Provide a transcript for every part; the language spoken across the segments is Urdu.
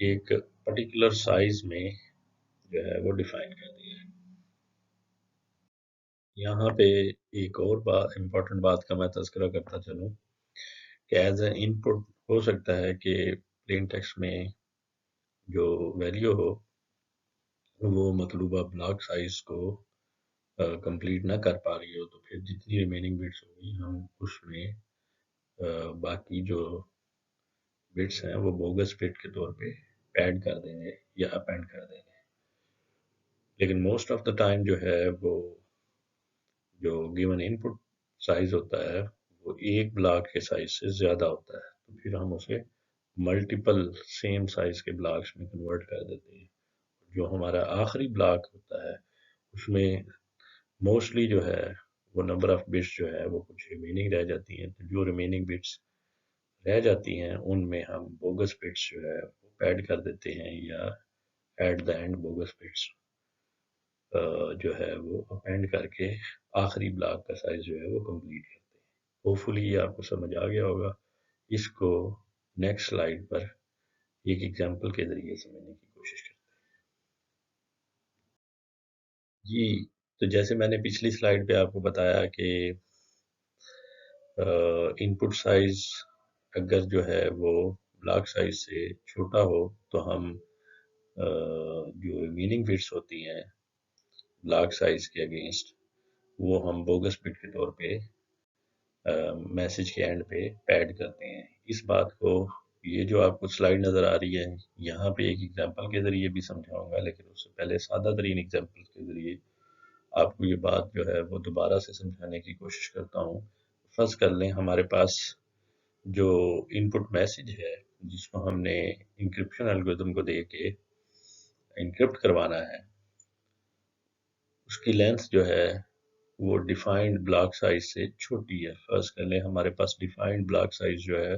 ایک پرٹیکولر سائز میں جو ہے وہ ڈیفائن کر دیا ہے۔ یہاں پہ ایک اور امپورٹنٹ بات کا میں تذکرہ کرتا چلوں کہ ایز اے ان پٹ ہو سکتا ہے کہ پلین ٹیکسٹ میں جو ویلیو ہو وہ مطلوبہ بلاک سائز کو کمپلیٹ نہ کر پا رہی ہو، تو پھر جتنی ریمیننگ بٹس ہوگی ہم اس میں باقی جو بٹس ہیں وہ بوگس بٹ کے طور پہ ایڈ کر دیں گے یا اپینڈ کر دیں گے، لیکن موسٹ آف دا ٹائم جو ہے وہ جو گیون ان پٹ سائز ہوتا ہے وہ ایک بلاک کے سائز سے زیادہ ہوتا ہے، تو پھر ہم اسے ملٹیپل سیم سائز کے بلاکس میں کنورٹ کر دیتے ہیں۔ جو ہمارا آخری بلاک ہوتا ہے اس میں موسٹلی جو ہے وہ نمبر آف بٹس جو ہے وہ کچھ ریمیننگ رہ جاتی ہیں، تو جو ریمیننگ بٹس رہ جاتی ہیں ان میں ہم بوگس بٹس جو ہے وہ ایڈ کر دیتے ہیں یا at the end bogus bits جو ہے وہ اپینڈ کر کے آخری بلاک کا سائز جو ہے وہ کمپلیٹ کرتے ہیں۔ ہوپ فلی یہ آپ کو سمجھ آ گیا ہوگا۔ اس کو نیکسٹ سلائیڈ پر ایک ایگزامپل کے ذریعے سمجھنے کی کوشش کرتے ہیں۔ جی، تو جیسے میں نے پچھلی سلائیڈ پہ آپ کو بتایا کہ ان پٹ سائز اگر جو ہے وہ بلاک سائز سے چھوٹا ہو تو ہم جو ریمیننگ بٹس ہوتی ہیں بلاک سائز کے اگینسٹ وہ ہم بوگس بٹ کے طور پہ میسج کے اینڈ پہ ایڈ کرتے ہیں۔ اس بات کو یہ جو آپ کو سلائیڈ نظر آ رہی ہے یہاں پہ ایک ایگزامپل کے ذریعے بھی سمجھاؤں گا، لیکن اس سے پہلے سادہ ترین ایگزامپل کے ذریعے آپ کو یہ بات جو ہے وہ دوبارہ سے سمجھانے کی کوشش کرتا ہوں۔ فرض کر لیں ہمارے پاس جو ان پٹ میسج ہے جس کو ہم نے انکرپشن الگوریتم کو دے کے انکرپٹ کروانا ہے، اس کی لینتھ جو ہے وہ ڈیفائنڈ بلاک سائز سے چھوٹی ہے۔ فرض کر لیں ہمارے پاس ڈیفائنڈ بلاک سائز جو ہے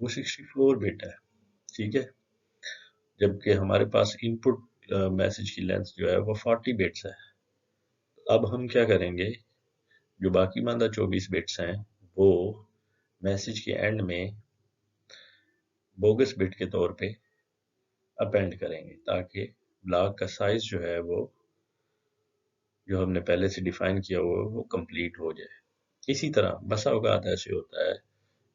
وہ 64 بٹ ہے، ٹھیک ہے، جبکہ ہمارے پاس ان پٹ میسج کی لینتھ جو ہے وہ 40 بٹس ہے۔ اب ہم کیا کریں گے، جو باقی ماندہ 24 بٹس ہیں وہ میسج کے اینڈ میں بوگس بٹ کے طور پہ اپینڈ کریں گے تاکہ بلاک کا سائز جو ہے وہ جو ہم نے پہلے سے ڈیفائن کیا ہوا وہ کمپلیٹ ہو جائے۔ اسی طرح بسا اوقات ایسے ہوتا ہے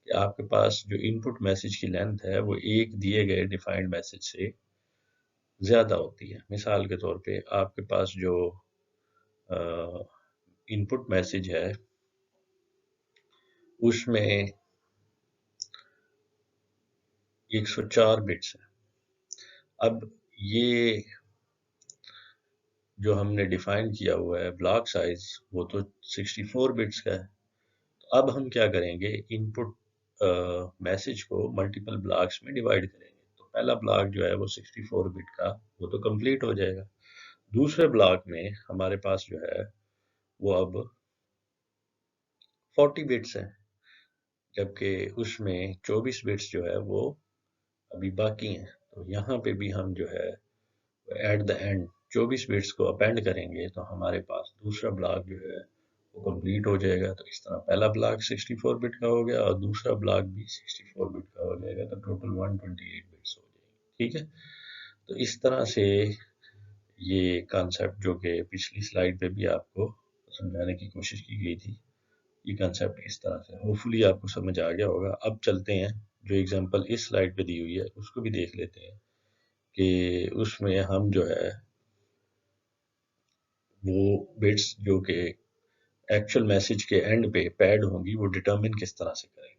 کہ آپ کے پاس جو ان پٹ میسج کی لینتھ ہے وہ ایک دیے گئے ڈیفائنڈ میسج سے زیادہ ہوتی ہے۔ مثال کے طور پہ آپ کے پاس جو ان پٹ میسج ہے اس میں 104 بٹس ہیں۔ اب یہ جو ہم نے ڈیفائن کیا ہوا ہے بلاک سائز وہ تو 64 بٹس کا ہے۔ اب ہم کیا کریں گے، ان پٹ میسج کو ملٹیپل بلاکس میں ڈیوائڈ کریں گے، تو پہلا بلاک جو ہے وہ 64 بٹ کا وہ تو کمپلیٹ ہو جائے گا۔ دوسرے بلاک میں ہمارے پاس جو ہے وہ اب 40 بٹس ہیں، جبکہ اس میں 24 بٹس جو ہے وہ ابھی باقی ہیں، تو یہاں پہ بھی ہم جو ہے ایٹ دا اینڈ 24 بٹس کو اپینڈ کریں گے تو ہمارے پاس دوسرا بلاک جو ہے وہ کمپلیٹ ہو جائے گا۔ تو اس طرح پہلا بلاک 64 بٹ کا ہو گیا اور دوسرا بلاک بھی 64 بٹ کا ہو جائے گا، تو ٹوٹل 128 بٹس ہو جائے گی، ٹھیک ہے۔ تو اس طرح سے یہ کانسیپٹ جو کہ پچھلی سلائیڈ پہ بھی آپ کو سمجھانے کی کوشش کی گئی تھی، یہ کانسیپٹ اس طرح سے ہوپ فلی آپ کو سمجھ آ گیا ہوگا۔ اب چلتے ہیں جو ایگزامپل اس سلائیڈ پہ دی ہوئی ہے اس کو بھی دیکھ لیتے ہیں کہ اس میں ہم جو ہے وہ بٹس جو کہ ایکچوئل میسج کے اینڈ پہ پیڈ ہوں گی وہ ڈٹرمن کس طرح سے کریں گے۔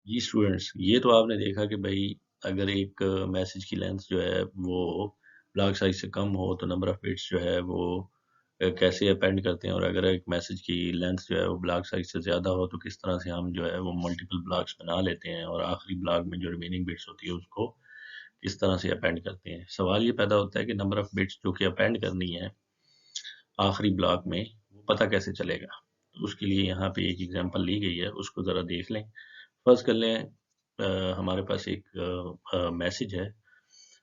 جی اسٹوڈینٹس، یہ تو آپ نے دیکھا کہ بھائی اگر ایک میسج کی لینتھ جو ہے وہ بلاک سائز سے کم ہو تو نمبر آف بٹس جو ہے وہ کیسے اپینڈ کرتے ہیں، اور اگر ایک میسج کی لینتھ جو ہے وہ بلاک سائز سے زیادہ ہو تو کس طرح سے ہم جو ہے وہ ملٹیپل بلاکس بنا لیتے ہیں، اور آخری بلاک میں جو ریمیننگ بٹس ہوتی ہے اس کو کس طرح سے اپینڈ کرتے ہیں۔ سوال یہ پیدا ہوتا ہے کہ نمبر آف بٹس جو کہ اپینڈ کرنی ہے آخری بلاک میں، وہ پتہ کیسے چلے گا؟ تو اس کے لیے یہاں پہ ایک ایگزامپل لی گئی ہے، اس کو ذرا دیکھ لیں۔ فرض کر لیں ہمارے پاس ایک میسج ہے،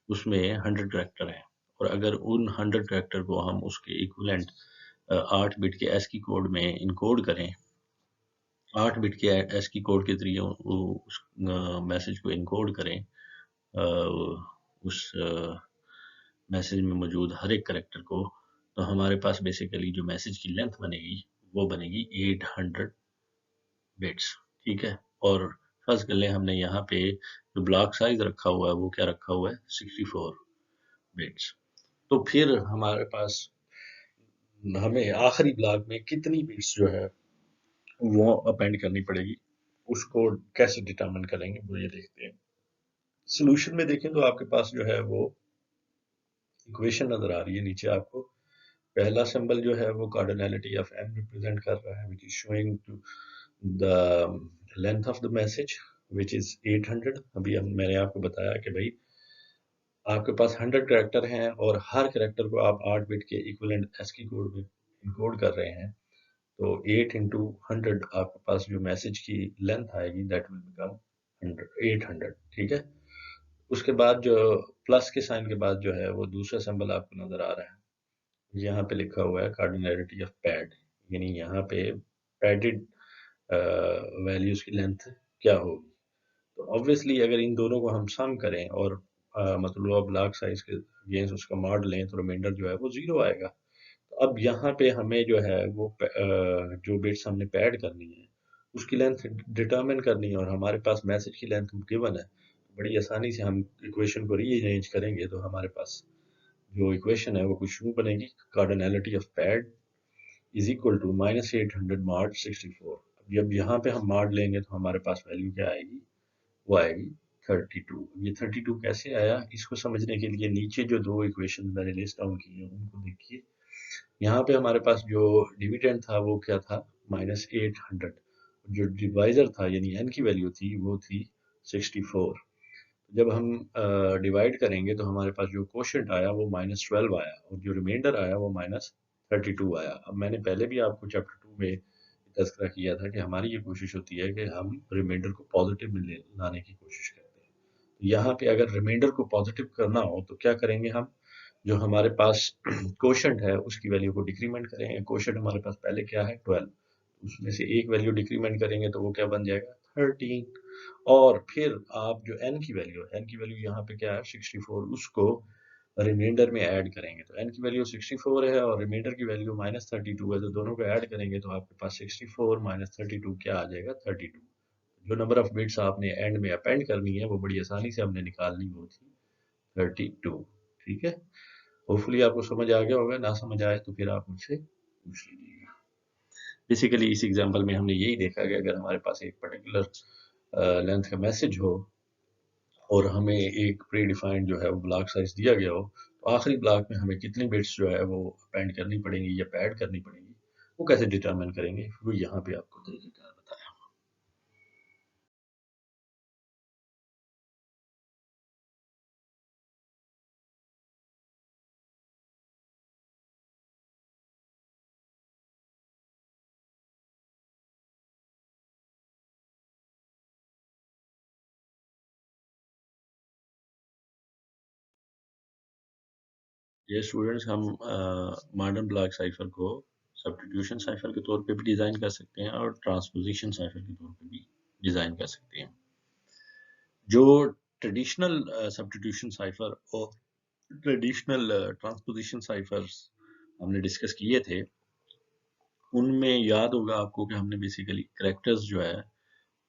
اس میں 100 کریکٹر ہیں، اور اگر ان 100 کریکٹر کو ہم اس کے ایکولنٹ 8 بٹ کے ایس کی کوڈ میں انکوڈ کریں، 8 بٹ کے ایس کی کوڈ کے ذریعے اس میسج کو انکوڈ کریں، اس میسج میں موجود ہر ایک کریکٹر کو، تو ہمارے پاس بیسیکلی جو میسج کی لینتھ بنے گی وہ بنے گی 800 بٹس، ٹھیک ہے۔ اور فرض کر لیں ہم نے یہاں پہ جو بلاک سائز رکھا ہوا ہے وہ کیا رکھا ہوا ہے، 64 بٹس۔ تو پھر ہمارے پاس ہمیں آخری بلاک میں کتنی بٹس جو ہے وہ اپینڈ کرنی پڑے گی، اس کو کیسے ڈٹرمن کریں گے وہ یہ دیکھتے ہیں۔ سولوشن میں دیکھیں تو آپ کے پاس جو ہے وہ ایکویشن نظر آ رہی ہے نیچے آپ کو۔ پہلا سمبل جو ہے وہ کارڈینلٹی آف m ریپرزینٹ کر رہا ہے which is showing to the length of the message which is 800۔ ابھی میں نے آپ کو بتایا کہ بھائی آپ کے پاس 100 کریکٹر ہیں اور ہر کریکٹر کو آپ 8 بٹ کے ایکولنٹ ایس کی کوڈ میں انکوڈ کر رہے ہیں، تو 8 into 100 آپ کے پاس جو میسج کی لینتھ آئے گی that will become 800، ٹھیک ہے۔ اس کے بعد جو پلس کے سائن کے بعد جو ہے وہ دوسرا سمبل آپ کو نظر آ رہا ہے، یہاں پہ لکھا ہوا ہے کارڈینلٹی آف پیڈ، یعنی یہاں پہ پیڈڈ ویلیوز کی لینتھ کیا ہوگی۔ تو obviously اگر ان دونوں کو ہم سم کریں اور مطلوبہ بلاک سائز کے اگینسٹ اس کا ماڈ لیں تو ریمائنڈر جو ہے وہ 0 آئے گا۔ تو اب یہاں پہ ہمیں جو ہے وہ جو بٹس ہم نے پیڈ کرنی ہے اس کی لینتھ ڈٹرمن کرنی ہے، اور ہمارے پاس میسج کی لینتھ گیون ہے، بڑی آسانی سے ہم ایکویشن کو ری ارینج کریں گے تو ہمارے پاس جو ایکویشن ہے وہ کچھ یوں بنے گی، cardinality of pad is equal to -800 mod 64۔ جب یہاں پہ ہم ماڈ لیں گے تو ہمارے پاس ویلیو کیا آئے گی، وہ آئے گی 32۔ یہ 32 کیسے آیا، اس کو سمجھنے کے لیے نیچے جو دو ایکویشن میں نے لسٹ ڈاؤن کی ہیں ان کو دیکھیے۔ یہاں پہ ہمارے پاس جو ڈیویڈنڈ تھا وہ کیا تھا، -800، جو ڈیوائزر تھا یعنی n کی ویلیو تھی وہ تھی 64۔ جب ہم ڈیوائڈ کریں گے تو ہمارے پاس جو کوشنٹ آیا وہ -12 آیا، اور جو ریمائنڈر آیا وہ -32 آیا۔ اب میں نے پہلے بھی آپ کو چیپٹر 2 میں تذکرہ کیا تھا کہ ہماری یہ کوشش ہوتی ہے کہ ہم ریمائنڈر کو پازیٹیو میں لانے کی کوشش کرتے ہیں۔ یہاں پہ اگر ریمائنڈر کو پازیٹیو کرنا ہو تو کیا کریں گے، ہم جو ہمارے پاس کوشنٹ ہے اس کی ویلیو کو ڈیکریمنٹ کریں گے۔ کوشنٹ ہمارے پاس پہلے کیا ہے 12، اس میں سے ایک ویلیو ڈیکریمنٹ کریں گے تو وہ کیا بن جائے گا 13، اور پھر آپ جو n کی ویلیو یہاں پہ کیا ہے 64، اس کو ریمائنڈر میں ایڈ کریں گے تو n کی ویلیو 64 ہے اور ریمائنڈر کی ویلیو -32 ہے، تو دونوں کو ایڈ کریں گے تو آپ کے پاس 64 -32 کیا آ جائے گا 32۔ جو نمبر آف بٹس آپ نے اینڈ میں اپینڈ کرنی ہے وہ بڑی آسانی سے ہم نے نکالنی وہ تھی 32، ٹھیک ہے۔ ہوپفلی آپ کو سمجھ آ گیا ہوگا، نہ سمجھ آئے تو پھر آپ مجھ سے پوچھ لیجیے گا۔ بیسیکلی اس ایگزامپل میں ہم نے یہی دیکھا کہ اگر ہمارے پاس ایک پرٹیکولر لینتھ کا میسج ہو اور ہمیں ایک پری ڈیفائنڈ جو ہے وہ بلاک سائز دیا گیا ہو، تو آخری بلاک میں ہمیں کتنی بٹس جو ہے وہ اپینڈ کرنی پڑیں گی یا پیڈ کرنی پڑیں گی، وہ کیسے ڈٹرمن کریں گے، وہ یہاں پہ آپ کو طریقہ کار بتایا۔ یہ اسٹوڈنٹس ہم ماڈرن بلاک سائفر کو سبسٹیٹیوشن سائفر کے طور پہ بھی ڈیزائن کر سکتے ہیں اور ٹرانسپوزیشن سائفر کے طور پہ بھی ڈیزائن کر سکتے ہیں۔ جو ٹریڈیشنل سبسٹیٹیوشن سائفر اور ٹریڈیشنل ٹرانسپوزیشن سائفرز ہم نے ڈسکس کیے تھے، ان میں یاد ہوگا آپ کو کہ ہم نے بیسیکلی کریکٹرز جو ہے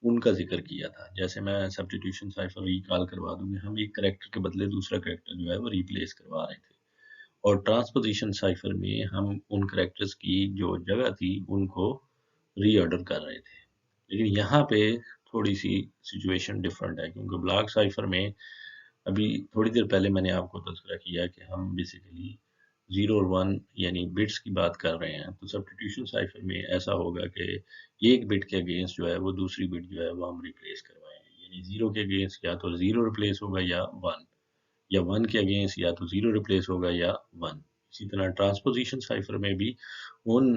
ان کا ذکر کیا تھا۔ جیسے میں سبسٹیٹیوشن سائفر ریکال کروا دوں گی، ہم ایک کریکٹر کے بدلے دوسرا کریکٹر جو ہے وہ ریپلیس کروا رہے تھے، اور ٹرانسپوزیشن سائفر میں ہم ان کریکٹرز کی جو جگہ تھی ان کو ری آرڈر کر رہے تھے۔ لیکن یہاں پہ تھوڑی سی سچویشن ڈفرینٹ ہے، کیونکہ بلاک سائفر میں ابھی تھوڑی دیر پہلے میں نے آپ کو تذکرہ کیا کہ ہم بیسیکلی 0 اور 1 یعنی بٹس کی بات کر رہے ہیں. تو سبسٹیٹیوشن سائفر میں ایسا ہوگا کہ ایک بٹ کے اگینسٹ جو ہے وہ دوسری بٹ جو ہے وہ ہم ریپلیس کروائیں گے، یعنی 0 کے اگینسٹ یا تو 0 ریپلیس ہوگا یا 1، یا 1 کے اگینسٹ یا تو 0 ریپلیس ہوگا یا 1. اسی طرح ٹرانسپوزیشن سائفر میں بھی ان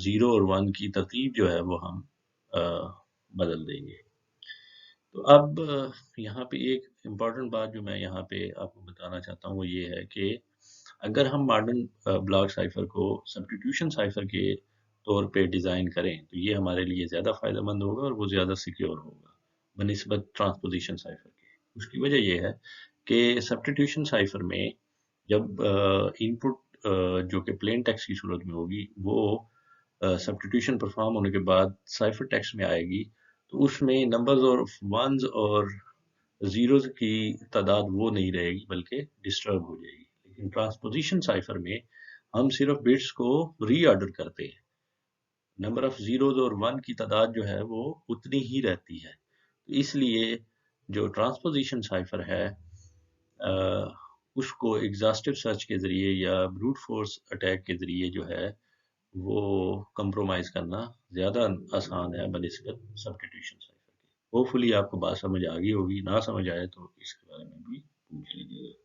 0 اور 1 کی ترتیب جو ہے وہ ہم بدل دیں گے. تو اب یہاں پہ ایک امپورٹنٹ بات جو میں یہاں پہ آپ کو بتانا چاہتا ہوں وہ یہ ہے کہ اگر ہم ماڈرن بلاک سائفر کو سبسٹیٹیوشن سائفر کے طور پہ ڈیزائن کریں تو یہ ہمارے لیے زیادہ فائدہ مند ہوگا اور وہ زیادہ سیکیور ہوگا بنسبت ٹرانسپوزیشن سائفر کے. اس کی وجہ یہ ہے کہ سبسٹیٹیوشن سائفر میں جب ان پٹ جو کہ پلین ٹیکسٹ کی صورت میں ہوگی وہ سبسٹیٹیوشن پرفارم ہونے کے بعد سائفر ٹیکسٹ میں آئے گی تو اس میں نمبرز اور ونز اور زیروز کی تعداد وہ نہیں رہے گی بلکہ ڈسٹرب ہو جائے گی. لیکن ٹرانسپوزیشن سائفر میں ہم صرف بٹس کو ری آرڈر کرتے ہیں، نمبر آف زیروز اور 1 کی تعداد جو ہے وہ اتنی ہی رہتی ہے. اس لیے جو ٹرانسپوزیشن سائفر ہے اس کو ایگزاسٹو سرچ کے ذریعے یا بروٹ فورس اٹیک کے ذریعے جو ہے وہ کمپرومائز کرنا زیادہ آسان ہے بنسبت سبسٹیٹیوشن سائفر کے. ہوپ فلی آپ کو بات سمجھ آ گئی ہوگی، نہ سمجھ آئے تو اس کے بارے میں بھی پوچھ لیجیے گا.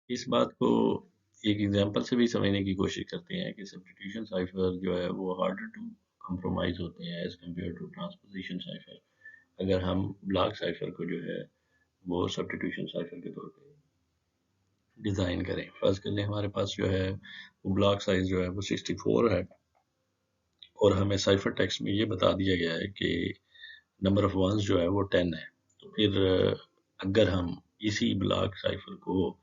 اس بات کو ایک ایگزامپل سے بھی سمجھنے کی کوشش کرتے ہیں کہ سبسٹیٹیوشن سائفر جو ہے وہ ہارڈر ٹو کمپرومائز ہوتے ہیں as compared to transposition cipher. اگر ہم بلاک سائفر کو جو ہے وہ سبسٹیٹیوشن سائفر کے طور پہ ڈیزائن کریں، فرض کر لیں ہمارے پاس جو ہے وہ بلاک سائز جو ہے وہ 64 ہے اور ہمیں سائفر ٹیکسٹ میں یہ بتا دیا گیا ہے کہ نمبر آف ونز جو ہے وہ 10 ہے. تو پھر اگر ہم اسی بلاک سائفر کو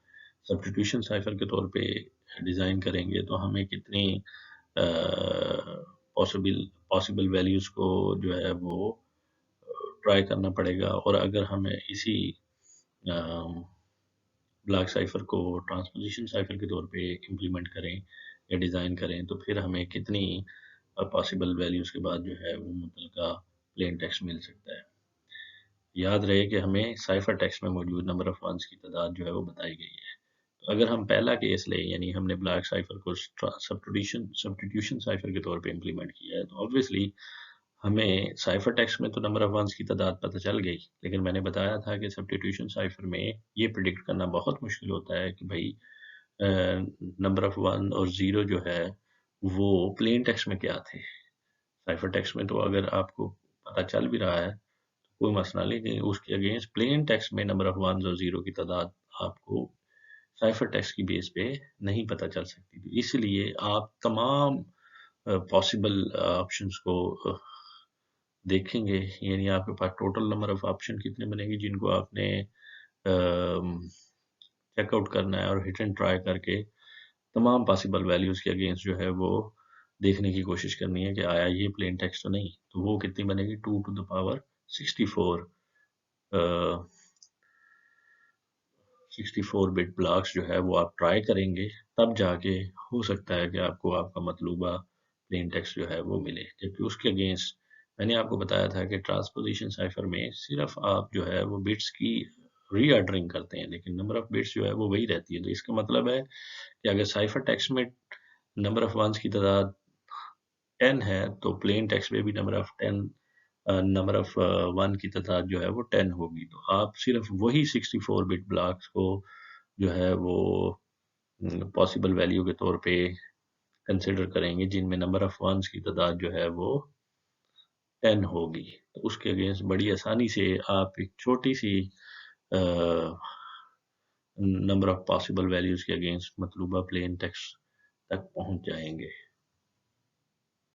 سبسٹیٹیوشن سائفر کے طور پہ ڈیزائن کریں گے تو ہمیں کتنی پاسبل ویلیوز کو جو ہے وہ ٹرائی کرنا پڑے گا، اور اگر ہمیں اسی بلاک سائفر کو ٹرانسپوزیشن سائفر کے طور پہ امپلیمنٹ کریں یا ڈیزائن کریں تو پھر ہمیں کتنی پاسبل ویلیوز کے بعد جو ہے وہ متعلقہ پلین ٹیکسٹ مل سکتا ہے. یاد رہے کہ ہمیں سائفر ٹیکسٹ میں موجود نمبر آف ونز کی تعداد جو ہے وہ بتائی گئی ہے. تو اگر ہم پہلا کیس لیں یعنی ہم نے بلاک سائفر کو سبسٹیٹیوشن سائفر کے طور پہ امپلیمنٹ کیا ہے تو obviously ہمیں سائفر ٹیکسٹ میں تو نمبر آف ونز کی تعداد پتہ چل گئی، لیکن میں نے بتایا تھا کہ سبسٹیٹیوشن سائفر میں یہ پریڈکٹ کرنا بہت مشکل ہوتا ہے کہ بھائی نمبر آف 1 اور 0 جو ہے وہ پلین ٹیکسٹ میں کیا تھے. سائفر ٹیکسٹ میں تو اگر آپ کو پتہ چل بھی رہا ہے تو کوئی مسئلہ نہیں، لیکن اس کے اگینسٹ پلین ٹیکسٹ میں نمبر آف 1 اور 0 کی تعداد آپ کو سائفر ٹیکسٹ کی بیس پہ نہیں پتہ چل سکتی. اس لیے آپ تمام پاسبل آپشنز کو دیکھیں گے، یعنی آپ کے پاس ٹوٹل نمبر آف آپشن کتنے بنے گی جن کو آپ نے چیک آؤٹ کرنا ہے اور ہٹ اینڈ ٹرائی کر کے تمام پاسبل ویلیوز کے اگینسٹ جو ہے وہ دیکھنے کی کوشش کرنی ہے کہ آیا یہ پلین ٹیکسٹ تو نہیں. تو وہ کتنی بنے گی 2 to the power 64 64 but blocks جو ہے وہ آپ ٹرائی کریں گے، تب جا کے ہو سکتا ہے کہ آپ کو آپ کا مطلوبہ پلین ٹیکسٹ جو ہے وہ ملے. جبکہ اس کے اگینسٹ میں نے آپ کو بتایا تھا کہ ٹرانسپوزیشن سائفر میں صرف آپ جو ہے وہ بٹس کی ری آرڈرنگ کرتے ہیں لیکن نمبر آف بٹس جو ہے وہ وہی رہتی ہے. تو اس کا مطلب ہے کہ اگر سائفر ٹیکسٹ میں نمبر آف ونز کی تعداد 10 ہے تو پلین ٹیکسٹ میں بھی نمبر آف 1 کی تعداد جو ہے وہ 10 ہوگی. تو آپ صرف وہی 64 بٹ بلاکس کو جو ہے وہ پاسبل ویلیو کے طور پہ کنسیڈر کریں گے جن میں نمبر آف ونز کی تعداد جو ہے وہ 10 ہوگی. تو اس کے اگینسٹ بڑی آسانی سے آپ ایک چھوٹی سی نمبر آف پاسبل ویلیوز کے اگینسٹ مطلوبہ پلین ٹیکسٹ تک پہنچ جائیں گے.